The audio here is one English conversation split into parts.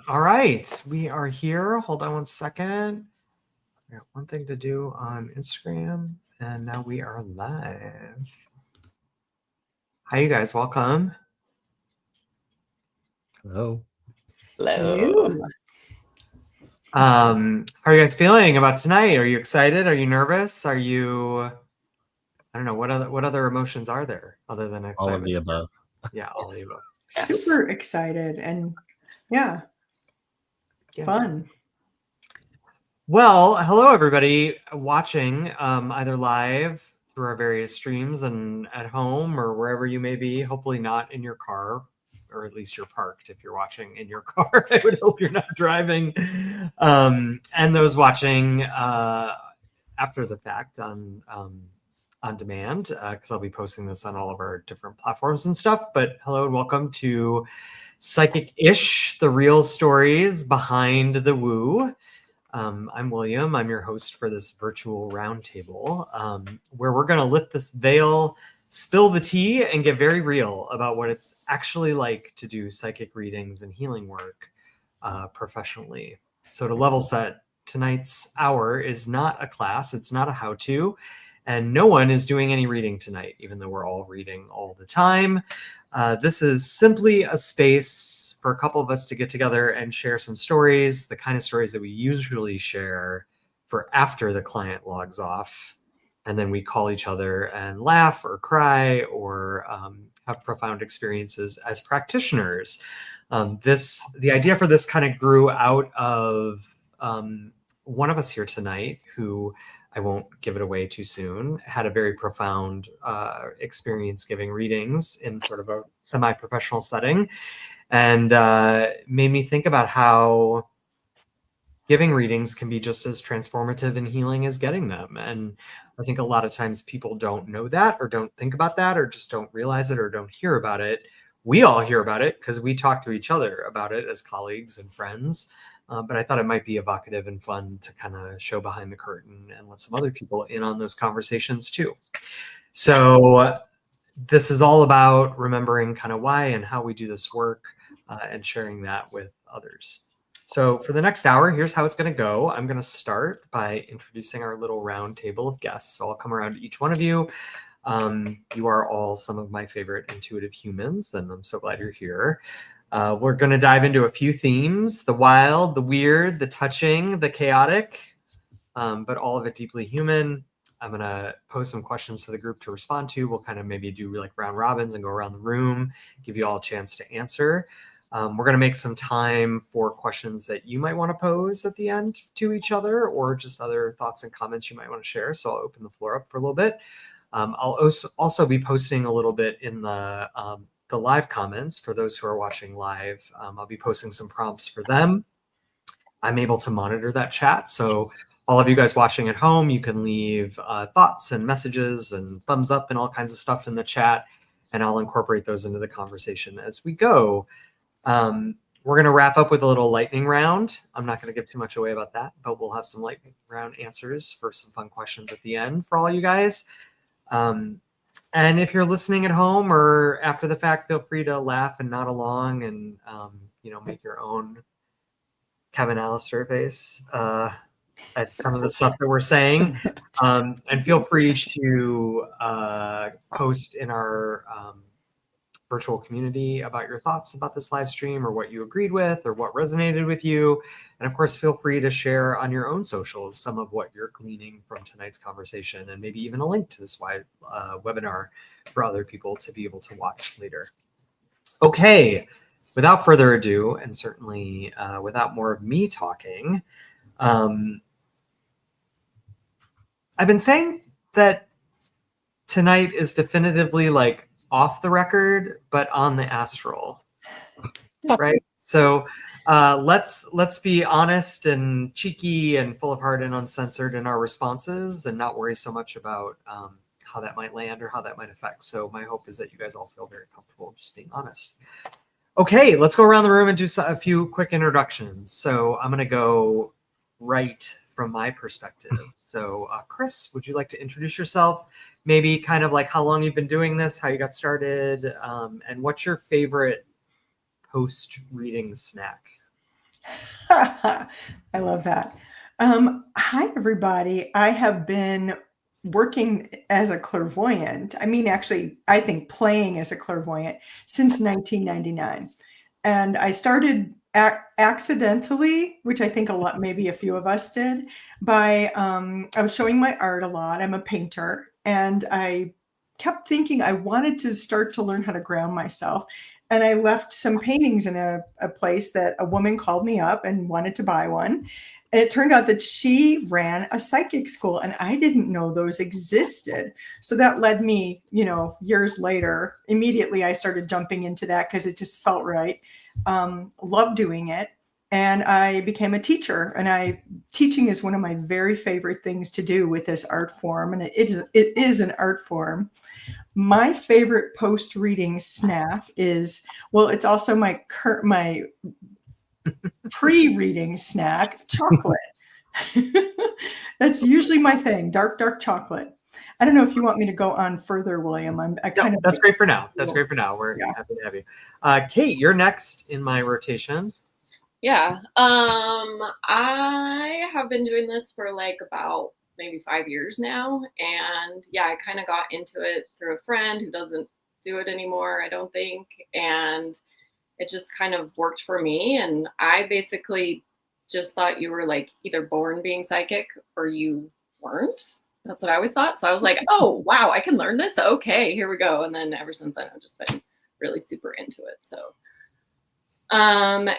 All right, we are here. Hold on one second. I got one thing to do on Instagram, and now we are live. Hi, you guys. Welcome. Hello. Hello. How are you guys feeling about tonight? Are you excited? Are you nervous? Are you? I don't know. What other emotions are there other than excitement? All of the above. Yeah, all of the above. Yes. Super excited and yeah, Yes. fun. Well, hello everybody watching either live through our various streams and at home or wherever you may be. Hopefully not in your car, or at least you're parked if you're watching in your car. I would hope you're not driving. And those watching after the fact on demand, because I'll be posting this on all of our different platforms and stuff. But hello and welcome to Psychic-ish, the real stories behind the woo. I'm William. I'm your host for this virtual roundtable, where we're going to lift this veil, spill the tea, and get very real about what it's actually like to do psychic readings and healing work professionally. So to level set, tonight's hour is not a class. It's not a how-to. And no one is doing any reading tonight, even though we're all reading all the time. This is simply a space for a couple of us to get together and share some stories, the kind of stories that we usually share for after the client logs off. And then we call each other and laugh or cry or have profound experiences as practitioners. The idea for this kind of grew out of one of us here tonight who, I won't give it away too soon, had a very profound experience giving readings in sort of a semi-professional setting, and made me think about how giving readings can be just as transformative and healing as getting them. And I think a lot of times people don't know that or don't think about that or just don't realize it or don't hear about it. We all hear about it because we talk to each other about it as colleagues and friends. But I thought it might be evocative and fun to kind of show behind the curtain and let some other people in on those conversations too. So this is all about remembering kind of why and how we do this work and sharing that with others. So for the next hour, here's how it's going to go. I'm going to start by introducing our little round table of guests. So I'll come around to each one of you. You are all some of my favorite intuitive humans, and I'm so glad you're here. We're going to dive into a few themes: the wild, the weird, the touching, the chaotic, but all of it deeply human. I'm going to pose some questions to the group to respond to. We'll kind of maybe do like round robins and go around the room, give you all a chance to answer. We're going to make some time for questions that you might want to pose at the end to each other, or just other thoughts and comments you might want to share. So I'll open the floor up for a little bit. I'll also be posting a little bit in the live comments for those who are watching live. I'll be posting some prompts for them. I'm able to monitor that chat. So all of you guys watching at home, you can leave thoughts and messages and thumbs up and all kinds of stuff in the chat, and I'll incorporate those into the conversation as we go. We're going to wrap up with a little lightning round. I'm not going to give too much away about that, but we'll have some lightning round answers for some fun questions at the end for all you guys. And if you're listening at home or after the fact, feel free to laugh and nod along and, make your own Kevin Alistair face at some of the stuff that we're saying. And feel free to post in our virtual community about your thoughts about this live stream or what you agreed with or what resonated with you. And of course, feel free to share on your own socials some of what you're gleaning from tonight's conversation, and maybe even a link to this webinar for other people to be able to watch later. Okay, without further ado, and certainly without more of me talking, I've been saying that tonight is definitively like off the record, but on the astral, right? So let's be honest and cheeky and full of heart and uncensored in our responses, and not worry so much about how that might land or how that might affect. So my hope is that you guys all feel very comfortable just being honest. Okay, let's go around the room and do a few quick introductions. So I'm going to go right from my perspective. So Chris, would you like to introduce yourself? Maybe kind of like how long you've been doing this, how you got started, and what's your favorite post-reading snack? I love that. Hi, everybody. I have been working as a clairvoyant. I mean, actually, I think playing as a clairvoyant since 1999. And I started accidentally, which I think maybe a few of us did, by I was showing my art a lot. I'm a painter, and I kept thinking I wanted to start to learn how to ground myself. And I left some paintings in a place that a woman called me up and wanted to buy one. And it turned out that she ran a psychic school, and I didn't know those existed. So that led me, years later, immediately I started jumping into that because it just felt right. Loved doing it. And I became a teacher, and teaching is one of my very favorite things to do with this art form. And it is an art form. My favorite post-reading snack it's also my pre-reading snack, chocolate. That's usually my thing, dark chocolate. I don't know if you want me to go on further, William. That's great for now. That's great for now. We're happy to have you. Kate, you're next in my rotation. Yeah. I have been doing this for like about maybe 5 years now. And yeah, I kind of got into it through a friend who doesn't do it anymore, I don't think. And it just kind of worked for me. And I basically just thought you were like either born being psychic or you weren't. That's what I always thought. So I was like, oh, wow, I can learn this. Okay, here we go. And then ever since then, I've just been really super into it. So, and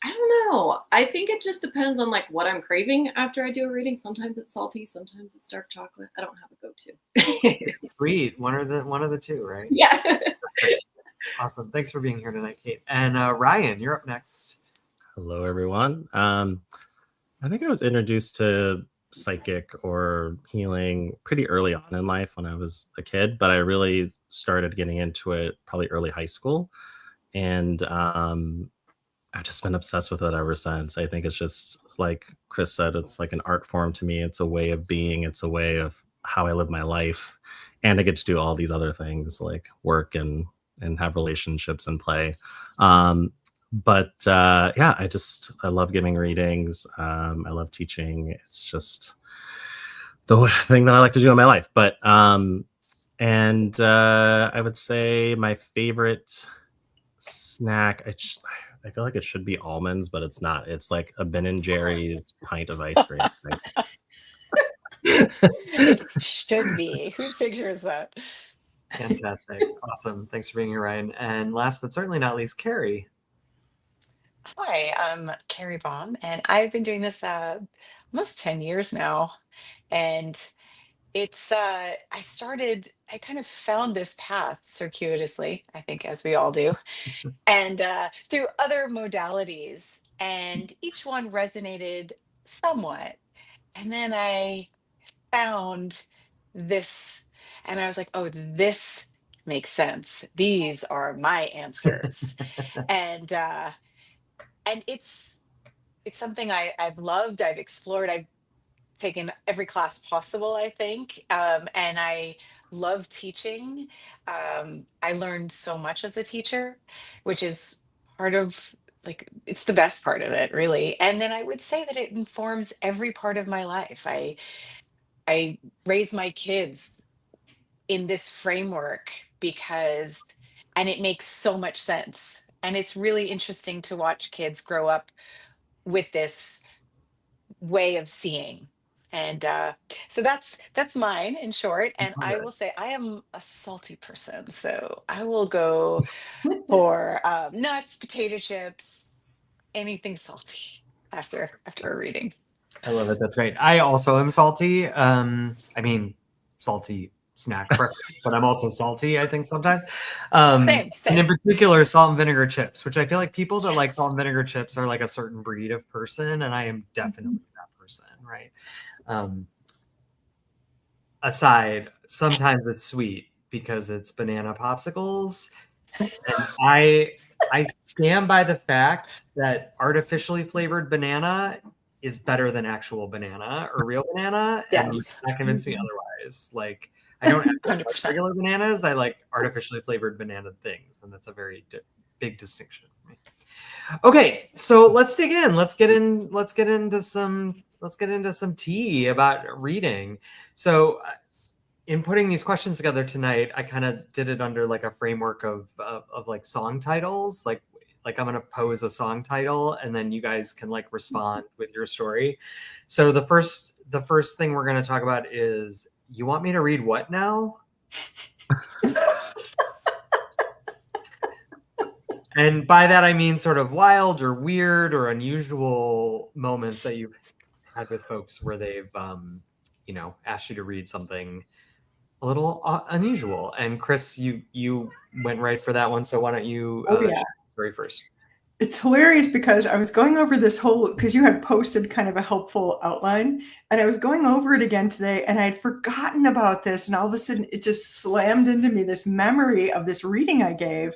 I don't know. I think it just depends on like what I'm craving after I do a reading. Sometimes it's salty, sometimes it's dark chocolate. I don't have a go-to. Sweet. One of the two, right? Yeah. Awesome. Thanks for being here tonight, Kate. And Ryan, you're up next. Hello, everyone. I think I was introduced to psychic or healing pretty early on in life when I was a kid, but I really started getting into it probably early high school. And I've just been obsessed with it ever since. I think it's just like Chris said, it's like an art form to me. It's a way of being. It's a way of how I live my life. And I get to do all these other things like work and have relationships and play. But yeah, I love giving readings. I love teaching. It's just the thing that I like to do in my life. But and I would say my favorite snack, I feel like it should be almonds, but it's not. It's like a Ben and Jerry's pint of ice cream. It should be. Whose picture is that? Fantastic. Awesome. Thanks for being here, Ryan. And last but certainly not least, Carrie. Hi, I'm Carrie Baum, and I've been doing this almost 10 years now. And I kind of found this path circuitously, I think, as we all do, and through other modalities. And each one resonated somewhat. And then I found this, and I was like, oh, this makes sense. These are my answers. And it's something I've loved, I've explored, I've taken every class possible, I think. And I love teaching. I learned so much as a teacher, which is part of like it's the best part of it, really. And then I would say that it informs every part of my life. I raise my kids in this framework and it makes so much sense. And it's really interesting to watch kids grow up with this way of seeing. And so that's mine in short. And I will say I am a salty person. So I will go for nuts, potato chips, anything salty after a reading. I love it. That's great. I also am salty. Salty snack preference, but I'm also salty, I think, sometimes. Same. And in particular, salt and vinegar chips, which I feel like people that like Yes. salt and vinegar chips are like a certain breed of person, and I am definitely that person, right? Aside, sometimes it's sweet because it's banana popsicles. And I stand by the fact that artificially flavored banana is better than actual banana or real banana, and you Yes. cannot convince me otherwise. Like, I don't actually like 100%. regular bananas. I like artificially flavored banana things, and that's a very big distinction for me. Okay, so let's dig in. Let's get into some tea about reading. So in putting these questions together tonight, I kind of did it under like a framework of like song titles. Like I'm gonna pose a song title, and then you guys can like respond with your story. So the first thing we're gonna talk about is, you want me to read what now? And by that I mean sort of wild or weird or unusual moments that you've had with folks where they've asked you to read something a little unusual. And Chris, you went right for that one, so why don't you Oh, yeah. share the story first? It's hilarious because I was going over this whole, because you had posted kind of a helpful outline, and I was going over it again today, and I had forgotten about this, and all of a sudden it just slammed into me, this memory of this reading I gave.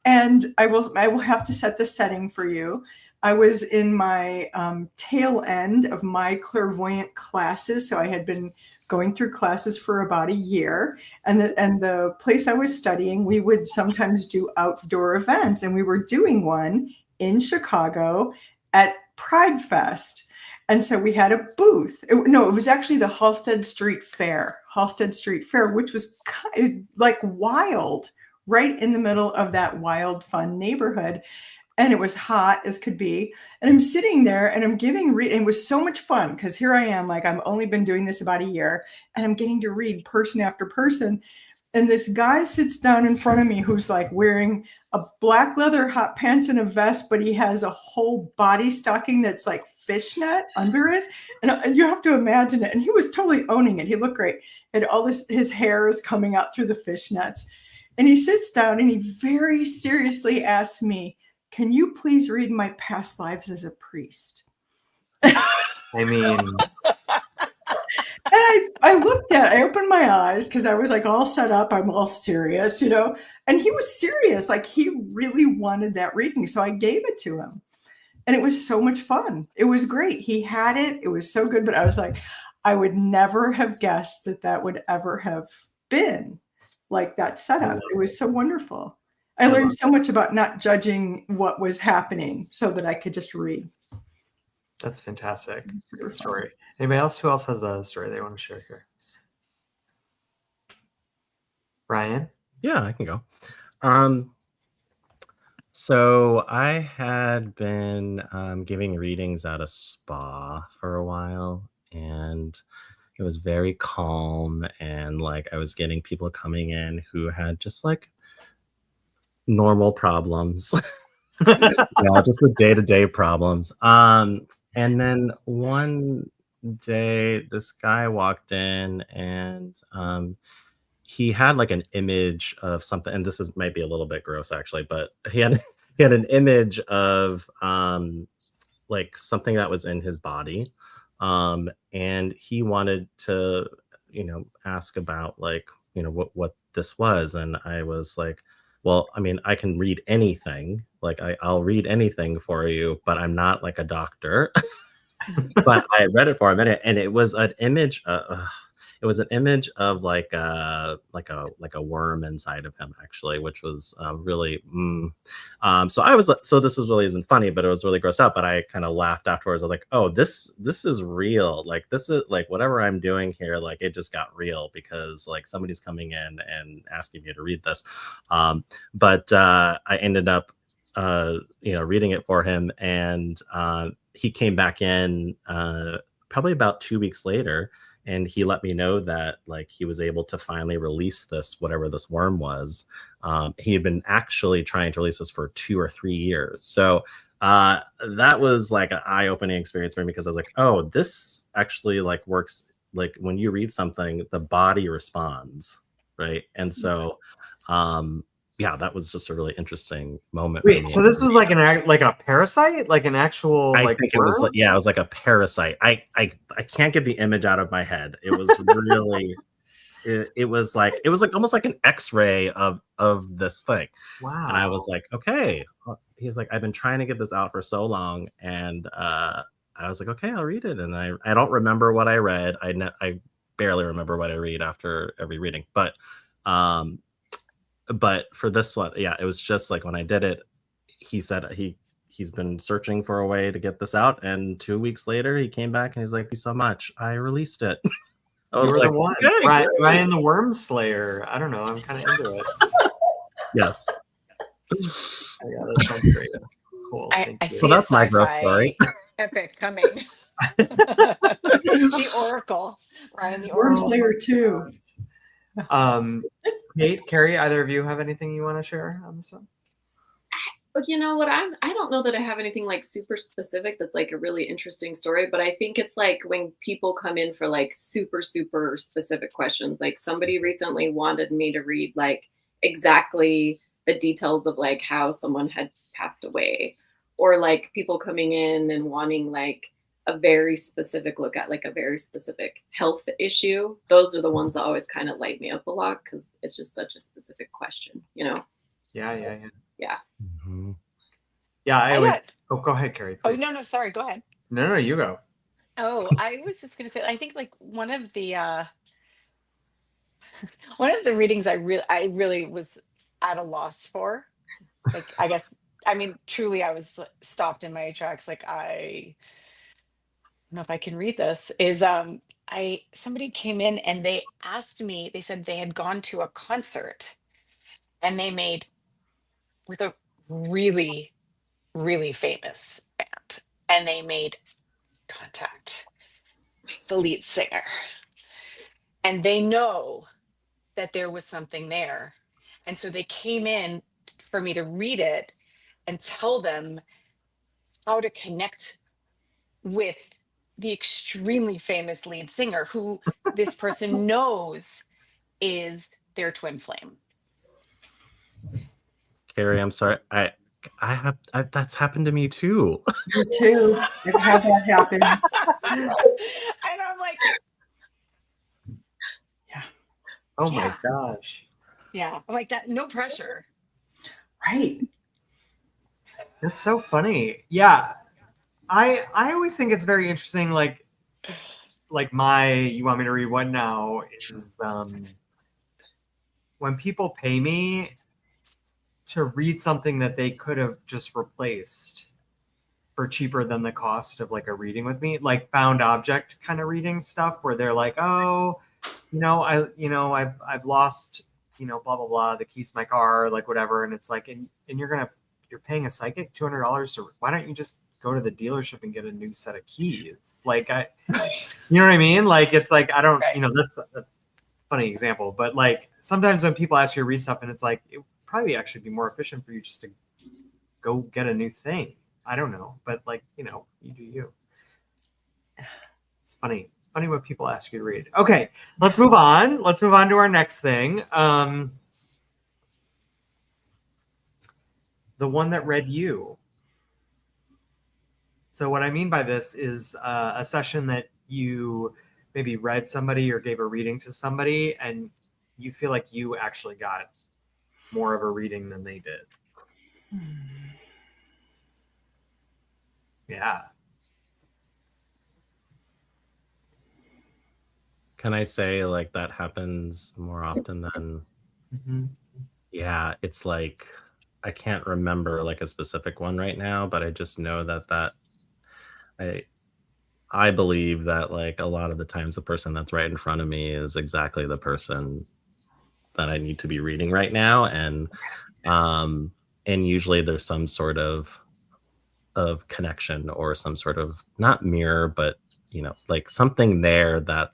And I will have to set the setting for you. I was in my tail end of my clairvoyant classes, so I had been going through classes for about a year, and the place I was studying, we would sometimes do outdoor events, and we were doing one in Chicago at Pride Fest. And so we had a booth. It was actually the Halsted Street Fair, which was kind of like wild, right in the middle of that wild, fun neighborhood. And it was hot as could be. And I'm sitting there and I'm giving read. It was so much fun because here I am, like I've only been doing this about a year, and I'm getting to read person after person. And this guy sits down in front of me who's like wearing a black leather hot pants and a vest, but he has a whole body stocking that's like fishnet under it. And you have to imagine it. And he was totally owning it. He looked great. And all this, his hair is coming out through the fishnets. And he sits down and he very seriously asks me, "Can you please read my past lives as a priest?" I mean, And I looked at it, I opened my eyes because I was like all set up. I'm all serious, and he was serious. Like he really wanted that reading. So I gave it to him, and it was so much fun. It was great. He had it. It was so good. But I was like, I would never have guessed that would ever have been like that setup. It was so wonderful. I learned so much about not judging what was happening so that I could just read. that's fantastic. Super Good fun. story. Anybody else? Who else has a story they want to share here? Ryan? Yeah, I can go. So I had been giving readings at a spa for a while, and it was very calm, and like I was getting people coming in who had just like normal problems. Just the day-to-day problems. And then one day this guy walked in, and he had like an image of something, and this might be a little bit gross actually, but he had an image of like something that was in his body, and he wanted to ask about like what this was. And I was like, well, I mean, I can read anything, like I'll read anything for you, but I'm not like a doctor. But I read it for him, and it was an image. It was an image of like a worm inside of him, actually, which was really. So I was like, so this really isn't funny, but it was really grossed out. But I kind of laughed afterwards. I was like, oh, this is real. Like this is like whatever I'm doing here. Like it just got real because like somebody's coming in and asking me to read this. But I ended up reading it for him, and he came back in probably about 2 weeks later, and he let me know that like he was able to finally release this, whatever this worm was. He had been actually trying to release this for 2 or 3 years. So that was like an eye-opening experience for me, because I was like, oh, this actually like works. Like when you read something, the body responds, right? And so yeah, that was just a really interesting moment. Wait, so this was like a parasite, like an actual I like think worm? it was like, yeah, it was like a parasite. I can't get the image out of my head. It was really it was like almost like an X-ray of this thing. Wow. And I was like, okay. He's like, I've been trying to get this out for so long, and I was like, okay, I'll read it. And I don't remember what I read. I barely remember what I read after every reading, but for this one, yeah, it was just like when I did it, he said he he's been searching for a way to get this out, and 2 weeks later he came back and he's like, "Thank you so much, I released it." I was You're like, the one. "Okay, Ryan, great." Ryan the Worm Slayer. I don't know. I'm kind of into it. Yes. Yeah, that sounds great. Cool. I Thank you. see Well, a that's my growth story. sci-fi epic coming. The Oracle, Ryan the Worm Oracle. Slayer too. Kate, Carrie, either of you have anything you want to share on this one? Look, you know what? I don't know that I have anything like super specific that's like a really interesting story, but I think it's like when people come in for like super specific questions. Like somebody recently wanted me to read like exactly the details of like how someone had passed away, or like people coming in and wanting like a very specific look at like a very specific health issue. Those are the ones that always kind of light me up a lot because it's just such a specific question, you know? Yeah. Mhm. Yeah, I I always. Oh, go ahead, Carrie. Oh, Please. no, sorry, go ahead. No, you go. Oh, I was just gonna say, I think like one of the readings I really was at a loss for. Like, I guess, I mean, truly I was stopped in my tracks. Like, I don't know if I can read this, is I somebody came in and they asked me, they said they had gone to a concert and they made with a really, really famous band, and they made contact the lead singer, and they know that there was something there. And so they came in for me to read it and tell them how to connect with the extremely famous lead singer who this person knows is their twin flame. Carrie, I'm sorry. That's happened to me too. Me too. I've had that happen. And I'm like, Oh my Yeah. gosh. yeah, I'm like that, no pressure. Right. That's so funny. Yeah. I always think it's very interesting, like my you want me to read what now is when people pay me to read something that they could have just replaced for cheaper than the cost of like a reading with me, like found object kind of reading stuff where they're like, oh, I've lost, blah blah blah, the keys to my car, like whatever, and it's like, and you're paying a psychic $200 to, why don't you just go to the dealership and get a new set of keys? Like you know what I mean? Like it's like, I don't, Right. That's a funny example, but like sometimes when people ask you to read stuff and it's like, it would probably actually be more efficient for you just to go get a new thing. I don't know, but like, you do you. It's funny when people ask you to read. Okay, let's move on to our next thing. The one that read you. So what I mean by this is a session that you maybe read somebody or gave a reading to somebody and you feel like you actually got more of a reading than they did. Yeah. Can I say like that happens more often than Yeah, it's like I can't remember like a specific one right now, but I just know that I believe that like a lot of the times the person that's right in front of me is exactly the person that I need to be reading right now, and usually there's some sort of connection or some sort of not mirror, but like something there that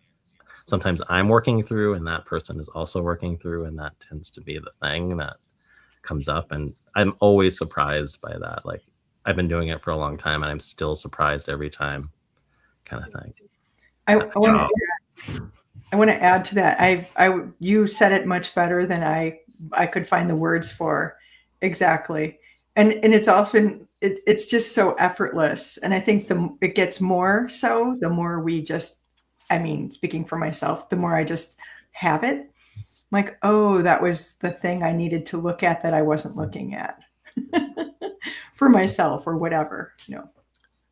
sometimes I'm working through and that person is also working through, and that tends to be the thing that comes up, and I'm always surprised by that. Like I've been doing it for a long time and I'm still surprised every time, kind of thing. I want to add to that. You said it much better than I could find the words for exactly. And it's often it's just so effortless. And I think it gets more so the more we just, I mean, speaking for myself, the more I just have it. Like, oh, that was the thing I needed to look at that I wasn't looking at for myself or whatever,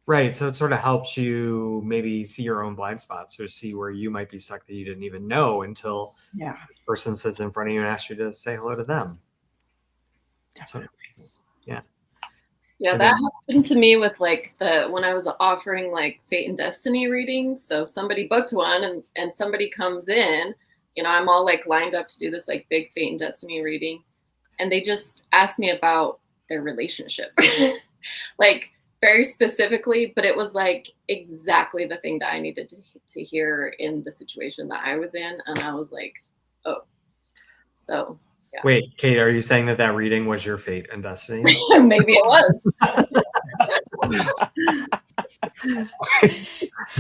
Right. So it sort of helps you maybe see your own blind spots or see where you might be stuck that you didn't even know until this person sits in front of you and asks you to say hello to them. So, yeah. Yeah, I that think- happened to me with like when I was offering like fate and destiny readings. So somebody booked one and somebody comes in, I'm all like lined up to do this like big fate and destiny reading. And they just asked me about their relationship. Like very specifically, but it was like exactly the thing that I needed to hear in the situation that I was in. And I was like, oh, so yeah. Wait, Kate, are you saying that reading was your fate and destiny? Maybe it was. I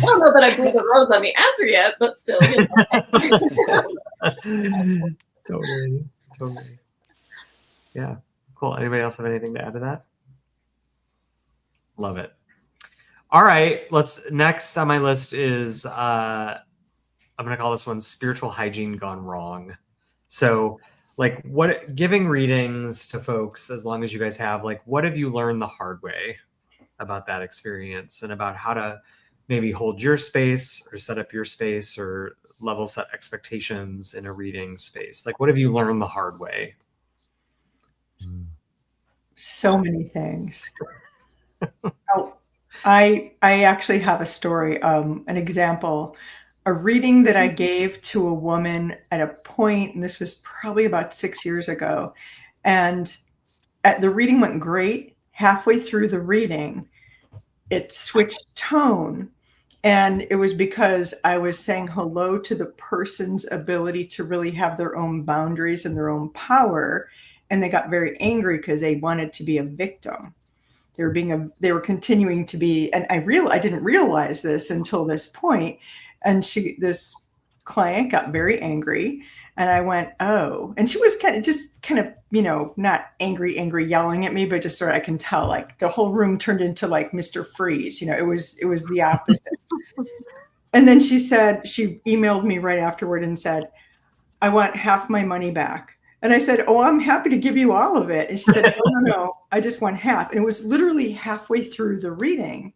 don't know that I blew the rose on the answer yet, but still, Totally. Yeah, cool. Anybody else have anything to add to that? Love it. All right, next on my list is I'm gonna call this one spiritual hygiene gone wrong. So like giving readings to folks, as long as you guys have, like what have you learned the hard way about that experience and about how to maybe hold your space or set up your space or level set expectations in a reading space? Like what have you learned the hard way? So many things. Oh, I actually have a story, an example, a reading that I gave to a woman at a point, and this was probably about 6 years ago. And the reading went great. Halfway through the reading, it switched tone. And it was because I was saying hello to the person's ability to really have their own boundaries and their own power. And they got very angry because they wanted to be a victim. They were continuing to be, and I didn't realize this until this point. And this client got very angry, and I went, oh, and she was kind of, not angry, yelling at me, but just sort of, I can tell, like the whole room turned into like Mr. Freeze. It was the opposite. And then she emailed me right afterward and said, I want half my money back. And I said, oh, I'm happy to give you all of it. And she said, no, I just want half. And it was literally halfway through the reading.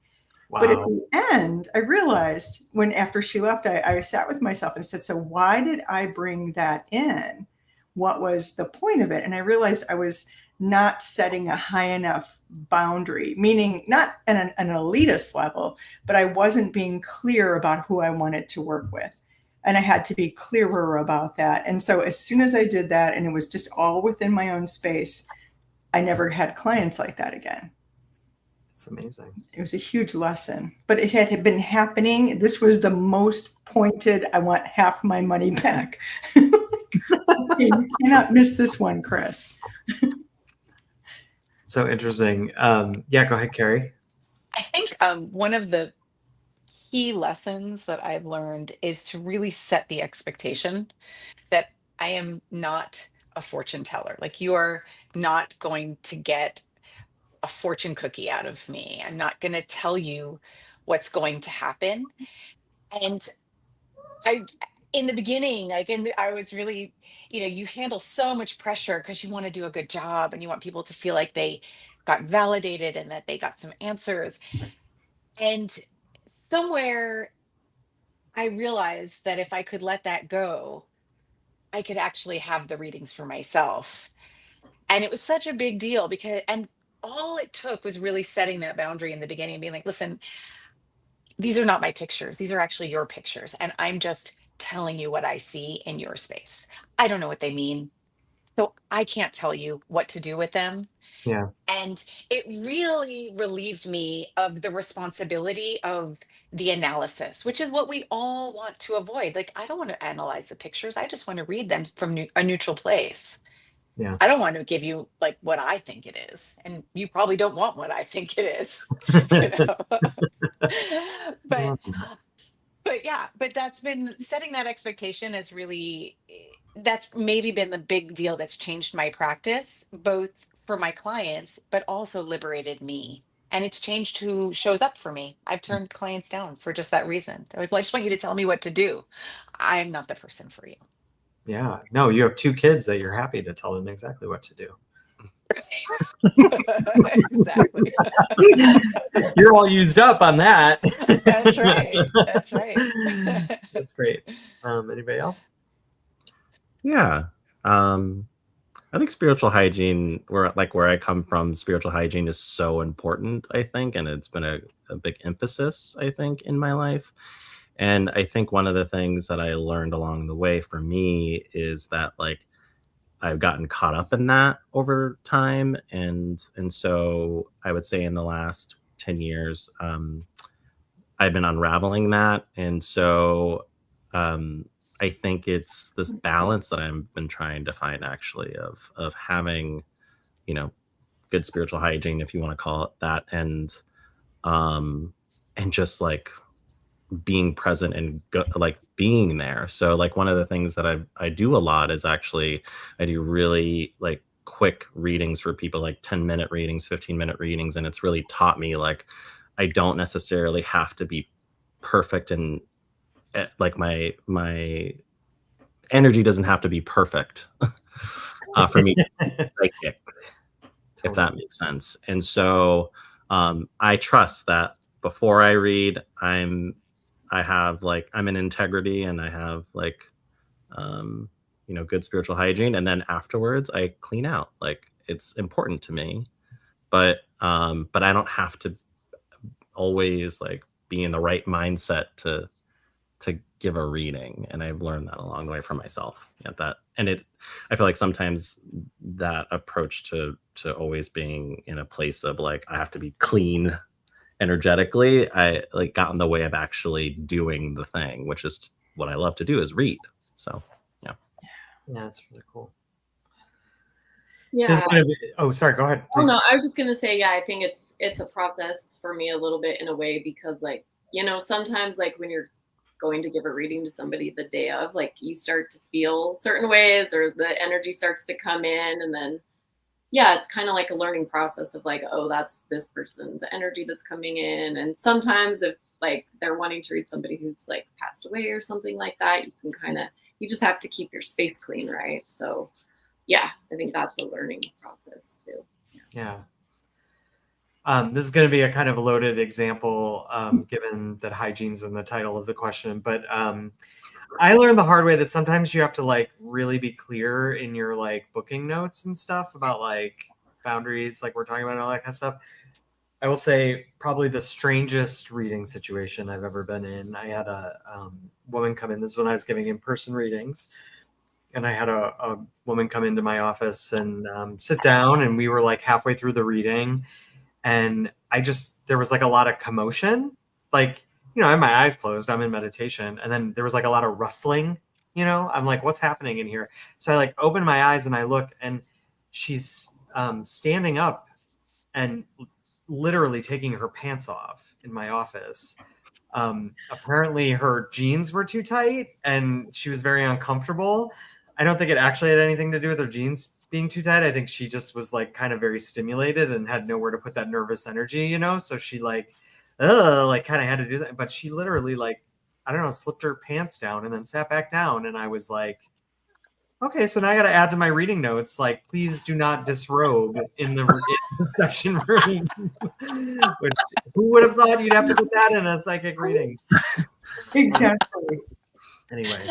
Wow. But at the end, I realized after she left, I sat with myself and said, so why did I bring that in? What was the point of it? And I realized I was not setting a high enough boundary, meaning not an elitist level, but I wasn't being clear about who I wanted to work with. And I had to be clearer about that. And so as soon as I did that, and it was just all within my own space, I never had clients like that again. It's amazing. It was a huge lesson, but it had been happening. This was the most pointed, I want half my money back. Okay, you cannot miss this one, Chris. So interesting. Yeah, go ahead, Carrie. I think one of the key lessons that I've learned is to really set the expectation that I am not a fortune teller. Like, you are not going to get a fortune cookie out of me. I'm not going to tell you what's going to happen. And in the beginning, I was really, you handle so much pressure because you want to do a good job and you want people to feel like they got validated and that they got some answers. And somewhere I realized that if I could let that go, I could actually have the readings for myself. And it was such a big deal and all it took was really setting that boundary in the beginning and being like, listen, these are not my pictures. These are actually your pictures. And I'm just telling you what I see in your space. I don't know what they mean. So I can't tell you what to do with them. Yeah. And it really relieved me of the responsibility of the analysis, which is what we all want to avoid. Like, I don't want to analyze the pictures. I just want to read them from a neutral place. Yeah. I don't want to give you like what I think it is. And you probably don't want what I think it is. But that's been setting that expectation is really, that's maybe been the big deal that's changed my practice, both for my clients, but also liberated me. And it's changed who shows up for me. I've turned clients down for just that reason. They're like, well, I just want you to tell me what to do. I'm not the person for you. Yeah. No, you have 2 kids that you're happy to tell them exactly what to do. Exactly. You're all used up on that. That's right. That's right. That's great. Anybody else? Yeah. I think spiritual hygiene, where I come from, spiritual hygiene is so important, I think, and it's been a big emphasis, I think, in my life. And I think one of the things that I learned along the way for me is that like I've gotten caught up in that over time, and so I would say in the last 10 years, I've been unraveling that, and so um, I think it's this balance that I've been trying to find, actually, of having, you know, good spiritual hygiene, if you want to call it that, um, and just like being present and like being there. So like one of the things that I do a lot is actually I do really like quick readings for people, like 10-minute readings, 15-minute readings, and it's really taught me like I don't necessarily have to be perfect, and like my energy doesn't have to be perfect for me to be psychic, if that makes sense. And so I trust that before I read, I'm in integrity, and I have like good spiritual hygiene, and then afterwards I clean out. Like it's important to me, but I don't have to always like be in the right mindset to give a reading. And I've learned that along the way for myself. I feel like sometimes that approach to always being in a place of like I have to be clean energetically, I like got in the way of actually doing the thing, which is what I love to do, is read. So yeah, that's really cool. Yeah. Oh, sorry, go ahead, please. Oh no, I was just gonna say, yeah, I think it's a process for me a little bit in a way, because like, sometimes like when you're going to give a reading to somebody the day of, like you start to feel certain ways, or the energy starts to come in, and then yeah, it's kind of like a learning process of like, oh, that's this person's energy that's coming in. And sometimes if like they're wanting to read somebody who's like passed away or something like that, you just have to keep your space clean, right? So yeah, I think that's a learning process too. Yeah. This is going to be a kind of a loaded example, given that hygiene's in the title of the question, but I learned the hard way that sometimes you have to like really be clear in your like booking notes and stuff about like boundaries, like we're talking about and all that kind of stuff. I will say probably the strangest reading situation I've ever been in. I had a woman come in. This is when I was giving in-person readings. And I had a woman come into my office and sit down, and we were like halfway through the reading. And there was like a lot of commotion. Like, I have my eyes closed, I'm in meditation. And then there was like a lot of rustling, I'm like, what's happening in here? So I like open my eyes and I look, and she's standing up and literally taking her pants off in my office. Apparently her jeans were too tight and she was very uncomfortable. I don't think it actually had anything to do with her jeans being too tight. I think she just was like kind of very stimulated and had nowhere to put that nervous energy, so she like kind of had to do that. But she literally like, I don't know, slipped her pants down and then sat back down. And I was like, okay, so now I got to add to my reading notes, like, please do not disrobe in the session room. Which, who would have thought you'd have to put that in a psychic reading? Exactly. Anyway,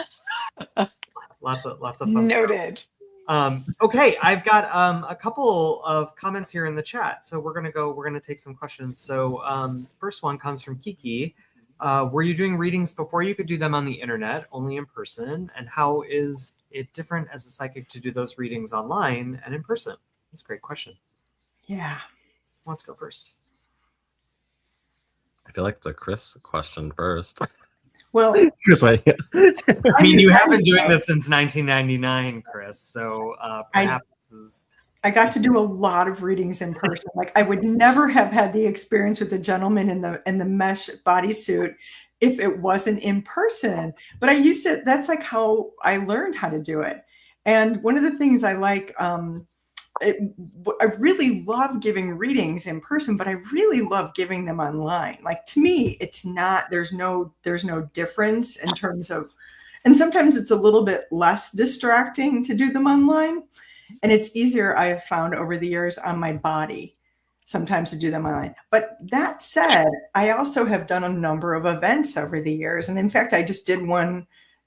lots of fun Noted. Stuff. Okay, I've got a couple of comments here in the chat, so we're gonna take some questions. So first one comes from Kiki. Were you doing readings before you could do them on the internet, only in person? And how is it different as a psychic to do those readings online and in person? That's a great question. Yeah. Who wants to go first? I feel like it's a Chris question first. Well, I mean, you have been doing this since 1999, Chris. So perhaps I got to do a lot of readings in person. Like I would never have had the experience with the gentleman in the mesh bodysuit if it wasn't in person. But that's like how I learned how to do it. And one of the things I like, I really love giving readings in person, but I really love giving them online. Like to me, it's not, there's no difference in terms of, and sometimes it's a little bit less distracting to do them online. And it's easier, I have found over the years, on my body sometimes to do them online. But that said, I also have done a number of events over the years. And in fact, I just did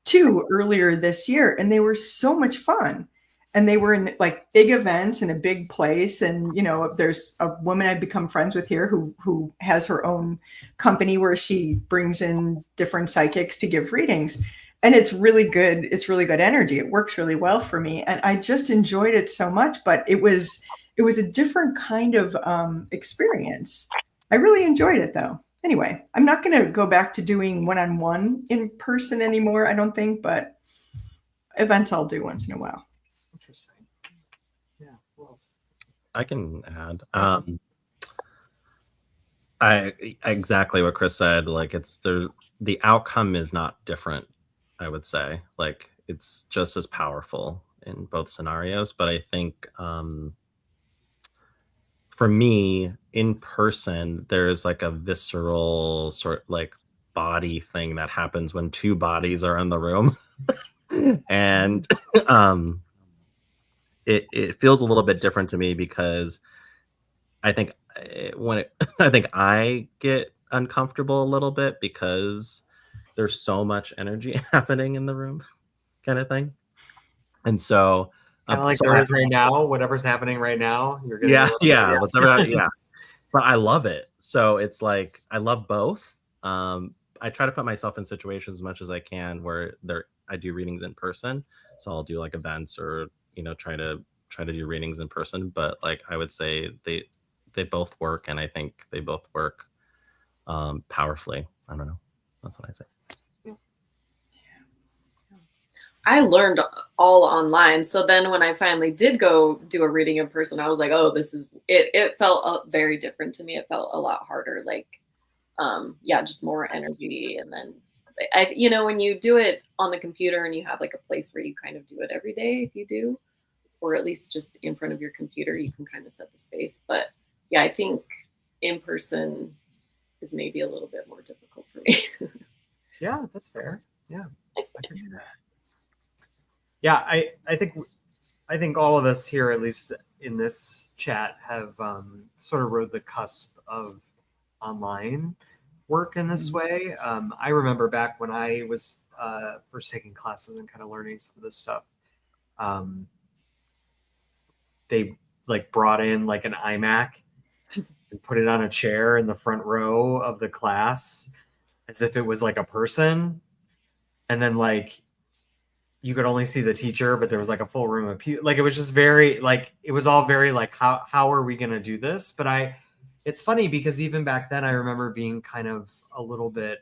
2 earlier this year, and they were so much fun. and they were in like big events in a big place. And, you know, there's a woman I've become friends with here who has her own company where she brings in different psychics to give readings. And it's really good. It's really good energy. It works really well for me. And I just enjoyed it so much, but it was a different kind of experience. I really enjoyed it though. Anyway, I'm not going to go back to doing one-on-one in person anymore, I don't think, but events I'll do once in a while. Interesting. Yeah. Who else? I can add. I exactly what Chris said. Like the outcome is not different. I would say like it's just as powerful in both scenarios. But I think for me, in person, there's like a visceral sort like body thing that happens when two bodies are in the room, and it feels a little bit different to me because I think I think I get uncomfortable a little bit because there's so much energy happening in the room, kind of thing. And so, Kind of like there is right now. Whatever's happening right now, you're getting. Yeah. Whatever. Yeah. But I love it. So it's like I love both. I try to put myself in situations as much as I can where I do readings in person. So I'll do like events or try to do readings in person. But like I would say they both work, and I think they both work powerfully. I don't know. That's what I say. I learned all online. So then when I finally did go do a reading in person, I was like, oh, this is it. It felt very different to me. It felt a lot harder, like, just more energy. And then when you do it on the computer and you have like a place where you kind of do it every day, if you do, or at least just in front of your computer, you can kind of set the space. But yeah, I think in person is maybe a little bit more difficult for me. Yeah, that's fair. Yeah, I can see that. Yeah, I think all of us here, at least in this chat, have sort of rode the cusp of online work in this way. I remember back when I was first taking classes and kind of learning some of this stuff. They like brought in like an iMac and put it on a chair in the front row of the class as if it was like a person, and then like you could only see the teacher, but there was like a full room of people. Like it was just very like it was all very like how are we gonna do this? But it's funny because even back then I remember being kind of a little bit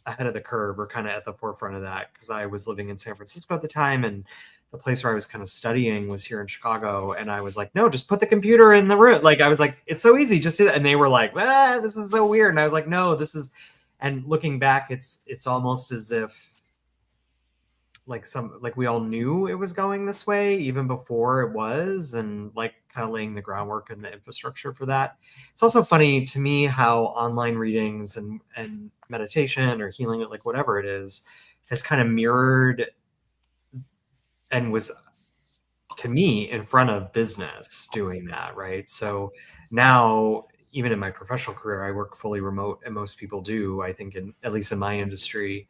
ahead of the curve or kind of at the forefront of that because I was living in San Francisco at the time, and the place where I was kind of studying was here in Chicago. And I was like, no, just put the computer in the room. Like I was like, it's so easy, just do that. And they were like, this is so weird. And I was like, no, this is. And looking back, it's almost as if like we all knew it was going this way even before it was, and like kind of laying the groundwork and the infrastructure for that. It's also funny to me how online readings and meditation or healing, like whatever it is, has kind of mirrored and was to me in front of business doing that, right? So now even in my professional career, I work fully remote, and most people do, I think, at least in my industry.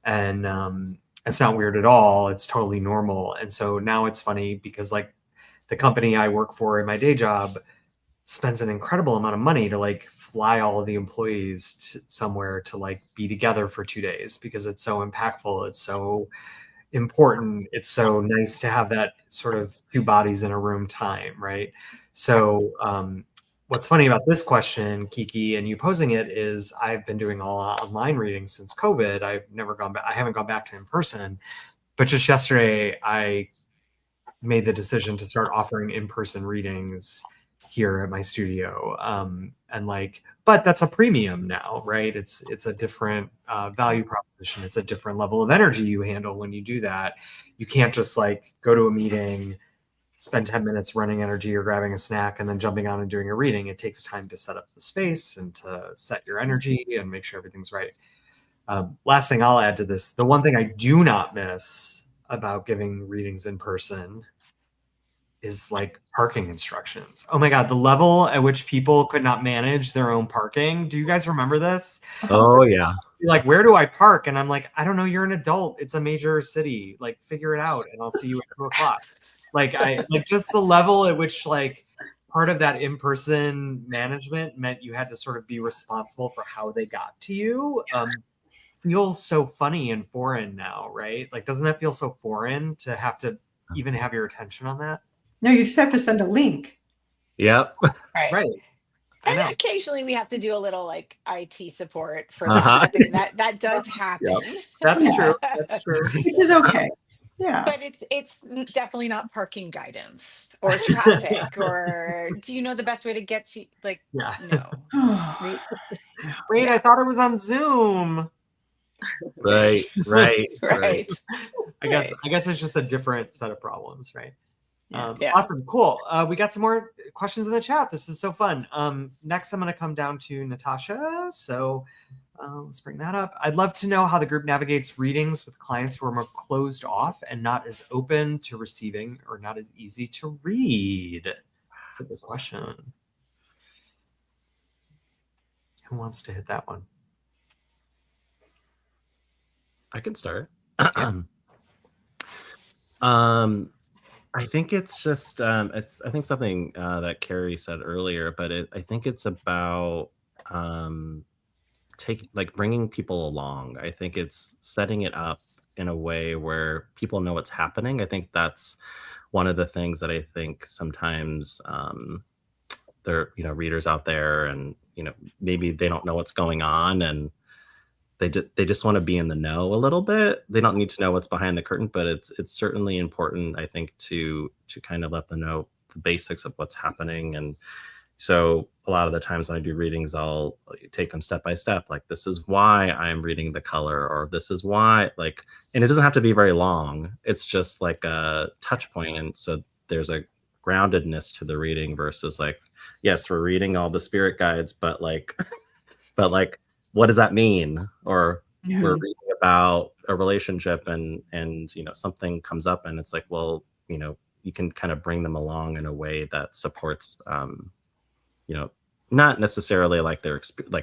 And it's not weird at all. It's totally normal. And so now it's funny because like the company I work for in my day job spends an incredible amount of money to like fly all of the employees somewhere to like be together for 2 days because it's so impactful. It's so important. It's so nice to have that sort of two bodies in a room time, right? So what's funny about this question, Kiki, and you posing it is I've been doing all online readings since COVID. I've never gone back. I haven't gone back to in person, but just yesterday I made the decision to start offering in-person readings here at my studio. But that's a premium now, right? It's a different value proposition. It's a different level of energy you handle when you do that. You can't just like go to a meeting, spend 10 minutes running energy or grabbing a snack and then jumping on and doing a reading. It takes time to set up the space and to set your energy and make sure everything's right. Last thing I'll add to this, the one thing I do not miss about giving readings in person is like parking instructions. Oh my God, the level at which people could not manage their own parking. Do you guys remember this? Oh yeah. be like, where do I park? And I'm like, I don't know. You're an adult. It's a major city. Like, figure it out, and I'll see you at 2:00. Like, I like just the level at which like part of that in-person management meant you had to sort of be responsible for how they got to you. Feels so funny and foreign now, right? Like, doesn't that feel so foreign to have to even have your attention on that? No, you just have to send a link. Yep. Right. I And know. occasionally we have to do a little like IT support for Uh-huh. that. I mean, that does happen. That's Yeah. true. That's true. Which is okay. Yeah. But it's definitely not parking guidance or traffic or do you know the best way to get to like Yeah. no. They- Wait, Yeah. I thought it was on Zoom. Right. Right. I guess it's just a different set of problems, right? Yeah. Awesome, cool. We got some more questions in the chat. This is so fun. Next, I'm going to come down to Natasha. So let's bring that up. I'd love to know how the group navigates readings with clients who are more closed off and not as open to receiving or not as easy to read. That's a good question. Who wants to hit that one? I can start. Yeah. I think it's just I think something that Carrie said earlier, but I think it's about bringing people along. I think it's setting it up in a way where people know what's happening. I think that's one of the things that I think sometimes there are readers out there, and maybe they don't know what's going on, and they just want to be in the know a little bit. They don't need to know what's behind the curtain, but it's certainly important, I think, to kind of let them know the basics of what's happening. And so a lot of the times when I do readings, I'll take them step by step. Like, this is why I'm reading the color, or this is why, like, and it doesn't have to be very long. It's just like a touch point. And so there's a groundedness to the reading versus like, yes, we're reading all the spirit guides, but like, what does that mean? Or we're reading about a relationship and something comes up and it's like, well, you can kind of bring them along in a way that supports, not necessarily like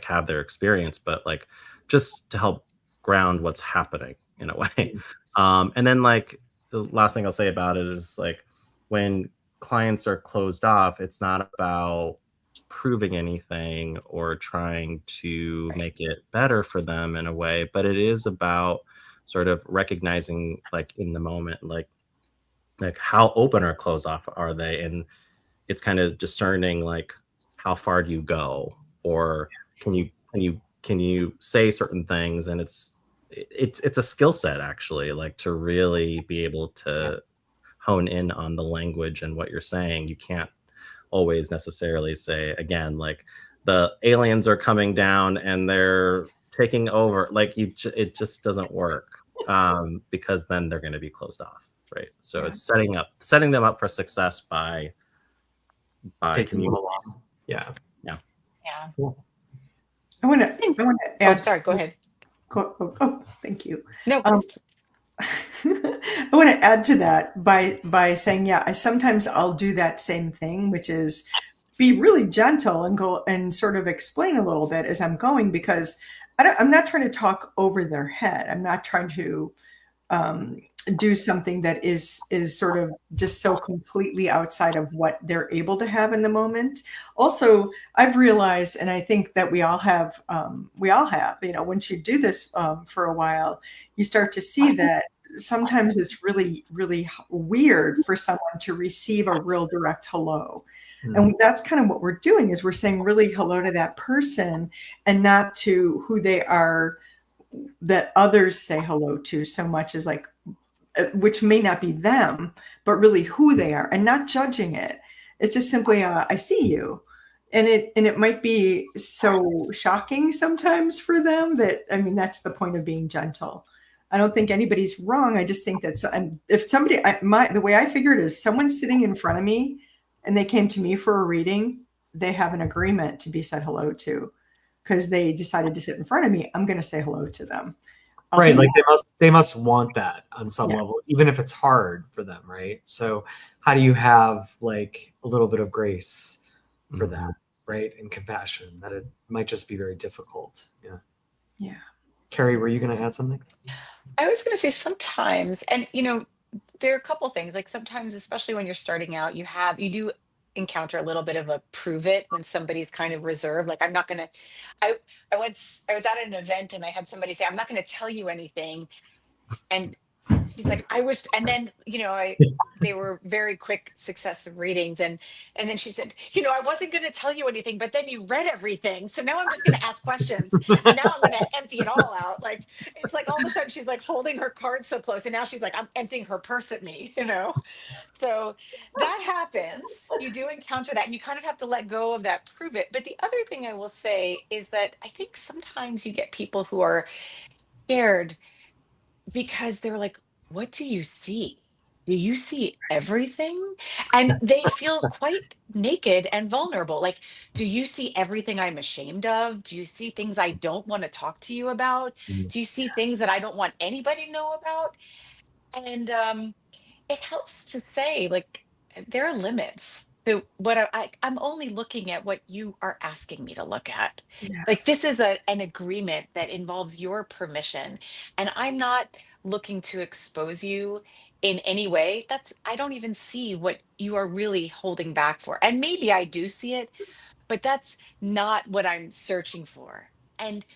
have their experience, but like just to help ground what's happening in a way. And then like the last thing I'll say about it is like when clients are closed off, it's not about proving anything or trying to make it better for them in a way, but it is about sort of recognizing like in the moment, like how open or closed off are they, and it's kind of discerning like how far do you go, or can you say certain things, and it's a skill set actually, like to really be able to hone in on the language and what you're saying. You can't always necessarily say, again, like the aliens are coming down and they're taking over, like it just doesn't work, because then they're going to be closed off, right? So it's setting them up for success by Taking them along. Yeah. Cool. I want to add. Oh, sorry. Go ahead. Oh, thank you. No. I want to add to that by saying, sometimes I'll do that same thing, which is be really gentle and go and sort of explain a little bit as I'm going, because I'm not trying to talk over their head. I'm not trying to do something that is sort of just so completely outside of what they're able to have in the moment. Also, I've realized, and I think that we all have, once you do this for a while, you start to see that sometimes it's really, really weird for someone to receive a real direct hello. And that's kind of what we're doing, is we're saying really hello to that person and not to who they are that others say hello to so much as like, which may not be them, but really who they are, and not judging it. It's just simply, I see you. And it might be so shocking sometimes for them that, I mean, that's the point of being gentle. I don't think anybody's wrong. I just think that if somebody, the way I figure it is, if someone's sitting in front of me and they came to me for a reading, they have an agreement to be said hello to, because they decided to sit in front of me. I'm going to say hello to them. Right, like they must want that on some level, even if it's hard for them, right? So how do you have like a little bit of grace for that, right? And compassion, that it might just be very difficult. Yeah. Carrie, were you going to add something? I was going to say sometimes, and there are a couple things. Like sometimes, especially when you're starting out, you do encounter a little bit of a prove it when somebody's kind of reserved. Like I'm not gonna. I was at an event and I had somebody say, "I'm not going to tell you anything," and she's like, I wish. And then they were very quick successive readings, and then she said, I wasn't going to tell you anything, but then you read everything, so now I'm just going to ask questions, and now I'm going to empty it all out. Like it's like all of a sudden she's like holding her cards so close, and now she's like, I'm emptying her purse at me. So that happens. You do encounter that, and you kind of have to let go of that prove it. But the other thing I will say is that I think sometimes you get people who are scared because they're like, what do you see? Do you see everything? And they feel quite naked and vulnerable. Like, do you see everything I'm ashamed of? Do you see things I don't want to talk to you about? Mhm. Do you see things that I don't want anybody to know about? And it helps to say, like, there are limits to what I'm only looking at what you are asking me to look at. Yeah. Like this is an agreement that involves your permission, and I'm not looking to expose you in any way. I don't even see what you are really holding back for, and maybe I do see it, but that's not what I'm searching for. And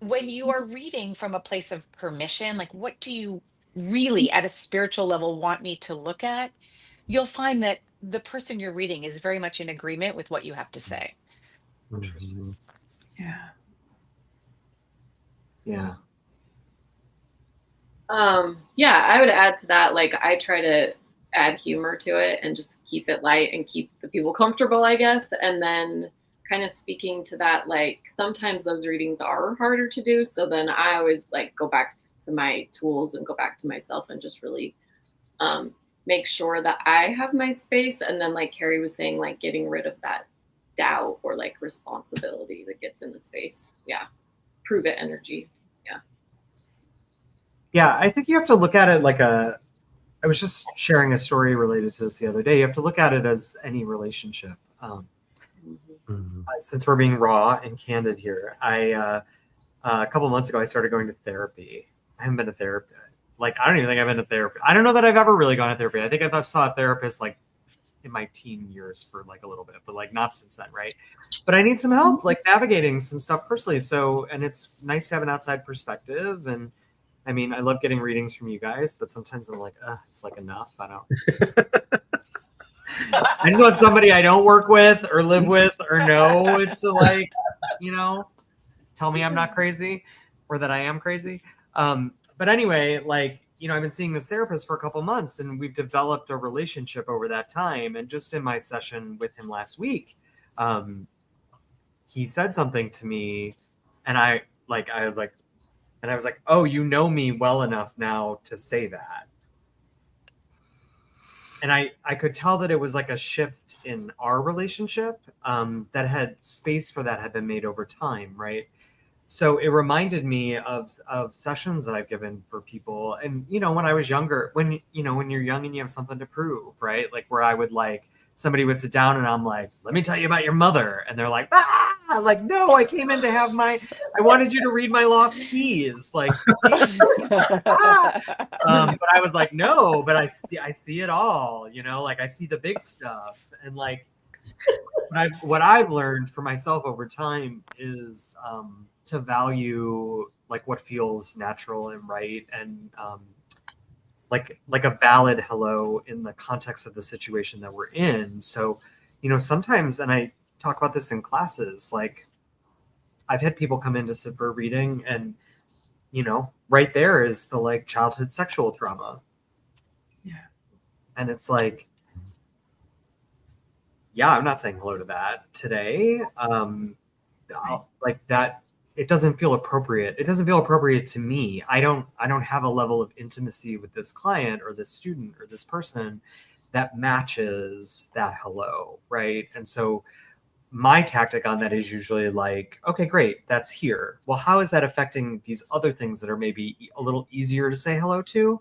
when you are reading from a place of permission, like what do you really at a spiritual level want me to look at? You'll find that the person you're reading is very much in agreement with what you have to say. Interesting. Yeah. Yeah. Yeah, I would add to that. Like I try to add humor to it and just keep it light and keep the people comfortable, I guess. And then kind of speaking to that, like sometimes those readings are harder to do. So then I always like go back to my tools and go back to myself and just really make sure that I have my space. And then like Carrie was saying, like getting rid of that doubt or like responsibility that gets in the space. Yeah. Prove it energy. Yeah, I think you have to look at it like I was just sharing a story related to this the other day. You have to look at it as any relationship. Since we're being raw and candid here, a couple months ago, I started going to therapy. I haven't been to therapy. Like, I don't even think I've been to therapy. I don't know that I've ever really gone to therapy. I think I saw a therapist like in my teen years for like a little bit, but like not since then, right? But I need some help like navigating some stuff personally. So, and it's nice to have an outside perspective. And I mean, I love getting readings from you guys, but sometimes I'm like, it's like enough. I just want somebody I don't work with or live with or know to like, tell me I'm not crazy or that I am crazy. But anyway, like, I've been seeing this therapist for a couple months and we've developed a relationship over that time. And just in my session with him last week, he said something to me and I was like, oh, you know me well enough now to say that. And I could tell that it was like a shift in our relationship that had space for that had been made over time, right? So it reminded me of sessions that I've given for people. And, when I was younger, when you're young and you have something to prove, right? Like where I would somebody would sit down and I'm like, let me tell you about your mother. And they're like, I'm like, no, I came in to have I wanted you to read my lost keys. Like, but I was like, no, but I see it all, like I see the big stuff. And like, what I've learned for myself over time is to value like what feels natural and right. And like a valid hello in the context of the situation that we're in. So, sometimes, and I talk about this in classes, like I've had people come in to sit for a reading and, right there is the like childhood sexual trauma. Yeah. And it's like, yeah, I'm not saying hello to that today. Like that, it doesn't feel appropriate. It doesn't feel appropriate to me. I don't have a level of intimacy with this client or this student or this person that matches that hello, right? And so my tactic on that is usually like, okay, great, that's here. Well, how is that affecting these other things that are maybe a little easier to say hello to?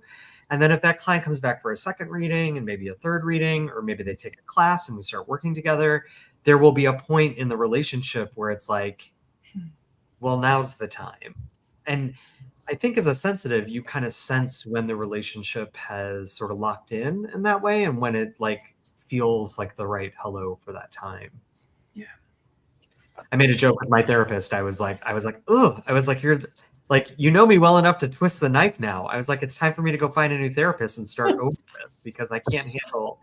And then if that client comes back for a second reading and maybe a third reading, or maybe they take a class and we start working together, there will be a point in the relationship where it's like, well, now's the time. and I think as a sensitive, you kind of sense when the relationship has sort of locked in that way, and when it like feels like the right hello for that time. Yeah. I made a joke with my therapist. I was like, oh, I was like, you're like, you know me well enough to twist the knife now. I was like, it's time for me to go find a new therapist and start over with, because I can't handle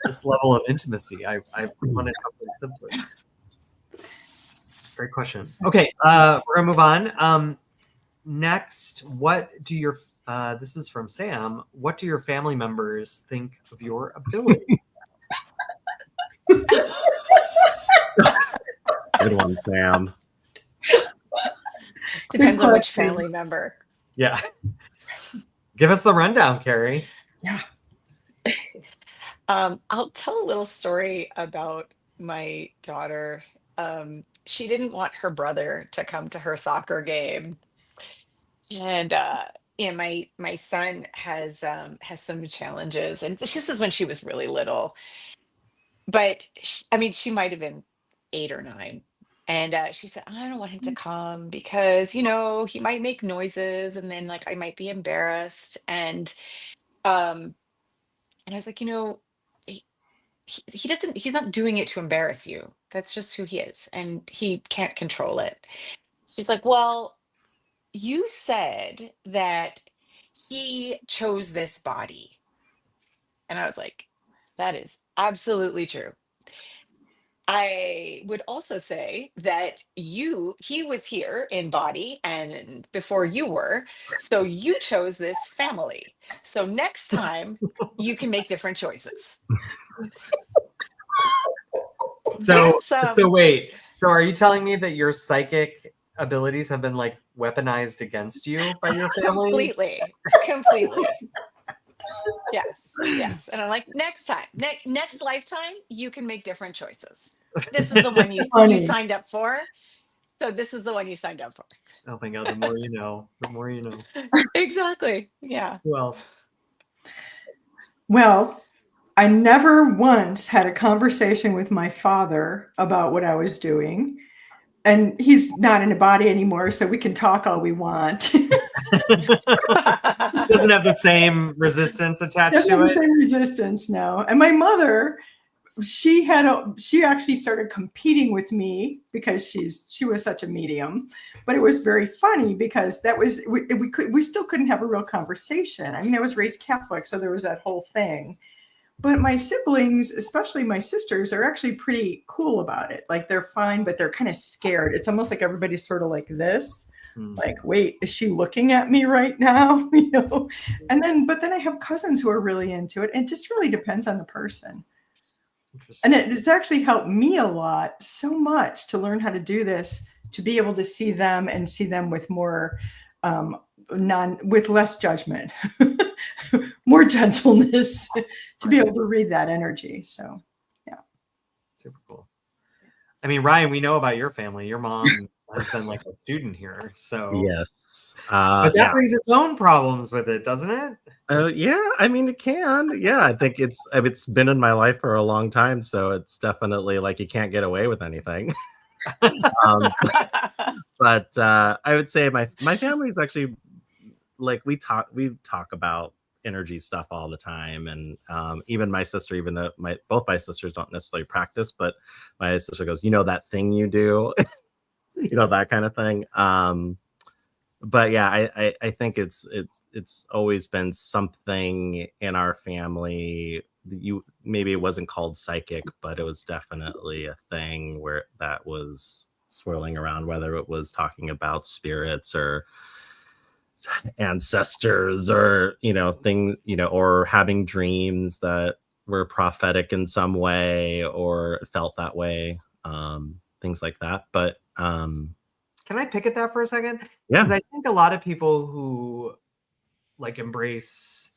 this level of intimacy. I wanted something simpler. Great question. Okay, we're gonna move on. Next, what do your this is from Sam. What do your family members think of your ability? Good one, Sam. Depends on which question. family member. Yeah. Give us the rundown, Carrie. Yeah. I'll tell a little story about my daughter. She didn't want her brother to come to her soccer game, and my son has some challenges, and this is when she was really little. But I mean, she might have been 8 or 9. And she said, I don't want him to come because, he might make noises and then like I might be embarrassed. Um, and I was like, he, he's not doing it to embarrass you. That's just who he is. And he can't control it. She's like, well, you said that he chose this body. And I was like, that is absolutely true. I would also say that he was here in body and before you were, so you chose this family. So next time you can make different choices. So That's, so wait. So are you telling me that your psychic abilities have been like weaponized against you by your family? completely. Yes. And I'm like, next time, next lifetime, you can make different choices. This is the one you Funny. signed up for. So this is the one you signed up for. Oh my god, the more you know. The more you know. Exactly. Yeah. Who else? Well, I never once had a conversation with my father about what I was doing. And he's not in a body anymore, so we can talk all we want. Doesn't have the same resistance attached Doesn't to have the it. same resistance now. And my mother, she actually started competing with me because she was such a medium. But it was very funny because we still couldn't have a real conversation. I mean, I was raised Catholic, so there was that whole thing. But my siblings, especially my sisters, are actually pretty cool about it. Like they're fine, but they're kind of scared. It's almost like everybody's sort of like this. Like, wait, is she looking at me right now? But then I have cousins who are really into it. And it just really depends on the person. And it's actually helped me a lot, so much to learn how to do this, to be able to see them and see them with more with less judgment, more gentleness, to be able to read that energy. So, yeah. Super cool. I mean, Ryan, we know about your family. Your mom has been like a student here. So Yes. but that brings its own problems with it, doesn't it? Yeah, I mean it can. Yeah, I think it's been in my life for a long time, so it's definitely like you can't get away with anything. But I would say my family is actually like we talk about energy stuff all the time, and even my sister, even though both my sisters don't necessarily practice, but my sister goes, that thing you do, that kind of thing. But yeah, I think it's always been something in our family. Maybe it wasn't called psychic, but it was definitely a thing where that was swirling around, whether it was talking about spirits or ancestors or or having dreams that were prophetic in some way or felt that way, things like that. But can I pick at that for a second? Yeah, because I think a lot of people who like embrace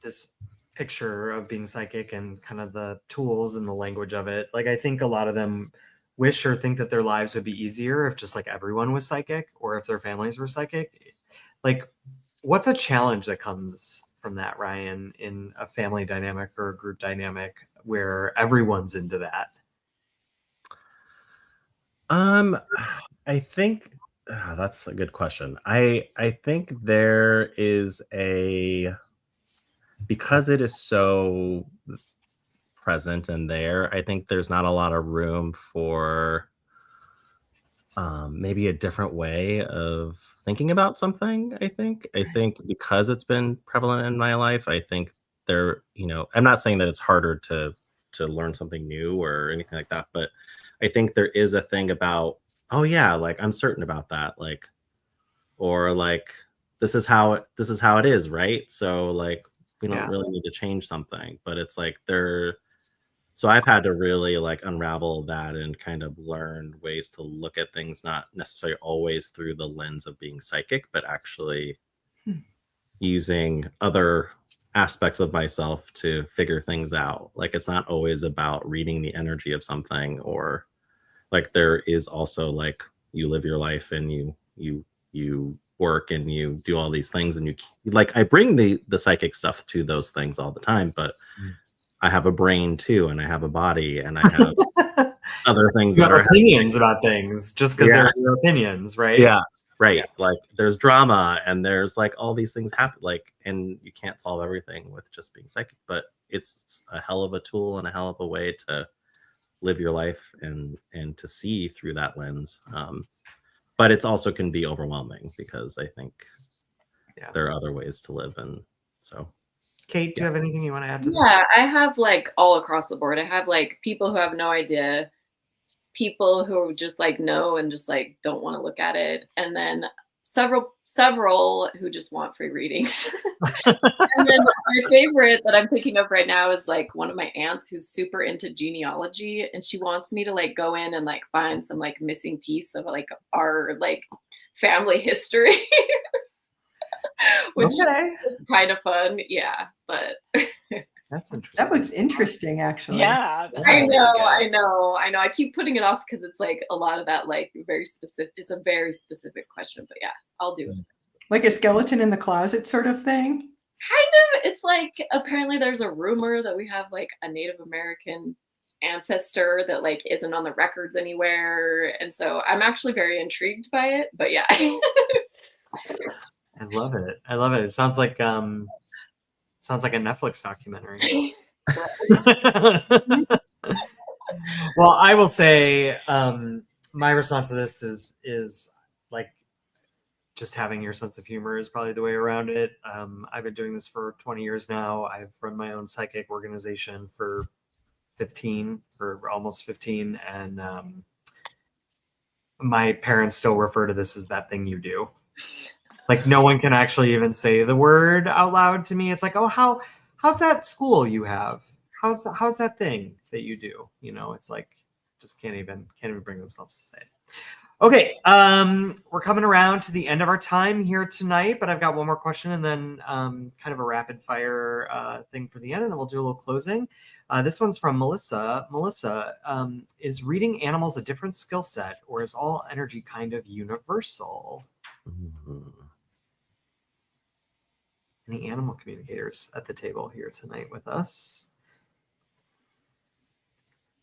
this picture of being psychic and kind of the tools and the language of it, like I think a lot of them wish or think that their lives would be easier if just like everyone was psychic or if their families were psychic. Like, what's a challenge that comes from that, Ryan, in a family dynamic or a group dynamic where everyone's into that? I think That's a good question. I think there is because it is so present and there, I think there's not a lot of room for maybe a different way of thinking about something. I think because it's been prevalent in my life, I think I'm not saying that it's harder to learn something new or anything like that, but I think there is a thing about, oh yeah, like I'm certain about that, like, or like this is how it is, right? So like we don't Yeah. really need to change something, but it's like so I've had to really like unravel that and kind of learn ways to look at things, not necessarily always through the lens of being psychic, but actually using other aspects of myself to figure things out. Like it's not always about reading the energy of something, or like there is also like you live your life and you work and you do all these things, and you like I bring the psychic stuff to those things all the time, but I have a brain too, and I have a body, and I have other things You that have are opinions about things just because they're your opinions, right? yeah, right. Yeah. Like there's drama and there's like all these things happen, like, and you can't solve everything with just being psychic, but it's a hell of a tool and a hell of a way to live your life and to see through that lens. But it's also can be overwhelming because I think there are other ways to live, and so. Kate, do you have anything you want to add to this? Yeah, I have like all across the board. I have like people who have no idea, people who just like know and just like don't want to look at it, and then several who just want free readings. And then my favorite that I'm thinking of right now is like one of my aunts who's super into genealogy, and she wants me to like go in and like find some like missing piece of like our like family history. Which is kind of fun. Yeah, but That's interesting. That looks interesting, actually. Yeah. I know. I keep putting it off because it's like a lot of that, like very specific. It's a very specific question, but yeah, I'll do it. Like a skeleton in the closet sort of thing? Kind of. It's like apparently there's a rumor that we have like a Native American ancestor that like isn't on the records anywhere, and so I'm actually very intrigued by it. But yeah. I love it. It sounds like a Netflix documentary. Well, I will say my response to this is like just having your sense of humor is probably the way around it. I've been doing this for 20 years now. I've run my own psychic organization for 15 or almost 15, and my parents still refer to this as that thing you do. Like no one can actually even say the word out loud to me. It's like, oh, how's that school you have? How's that thing that you do? You know, it's like just can't even bring themselves to say it. Okay, we're coming around to the end of our time here tonight, but I've got one more question and then kind of a rapid fire thing for the end, and then we'll do a little closing. This one's from Melissa. Melissa, is reading animals a different skill set, or is all energy kind of universal? Any animal communicators at the table here tonight with us?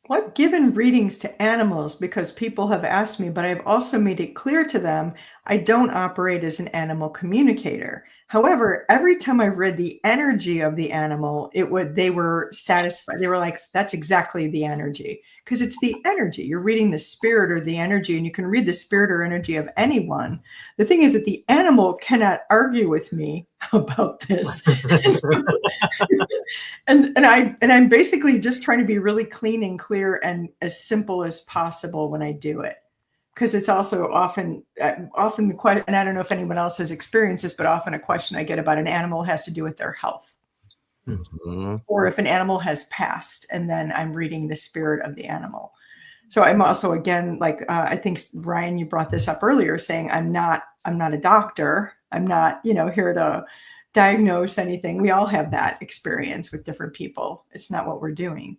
Well, I've given readings to animals because people have asked me, but I've also made it clear to them I don't operate as an animal communicator. However, every time I've read the energy of the animal, they were satisfied. They were like, that's exactly the energy, because it's the energy. You're reading the spirit or the energy, and you can read the spirit or energy of anyone. The thing is that the animal cannot argue with me about this. and I'm basically just trying to be really clean and clear and as simple as possible when I do it. Because it's also often the question, and I don't know if anyone else has experienced this, but often a question I get about an animal has to do with their health. Mm-hmm. Or if an animal has passed, and then I'm reading the spirit of the animal. So I'm also, again, like I think Ryan, you brought this up earlier, saying I'm not a doctor. I'm not, here to diagnose anything. We all have that experience with different people. It's not what we're doing.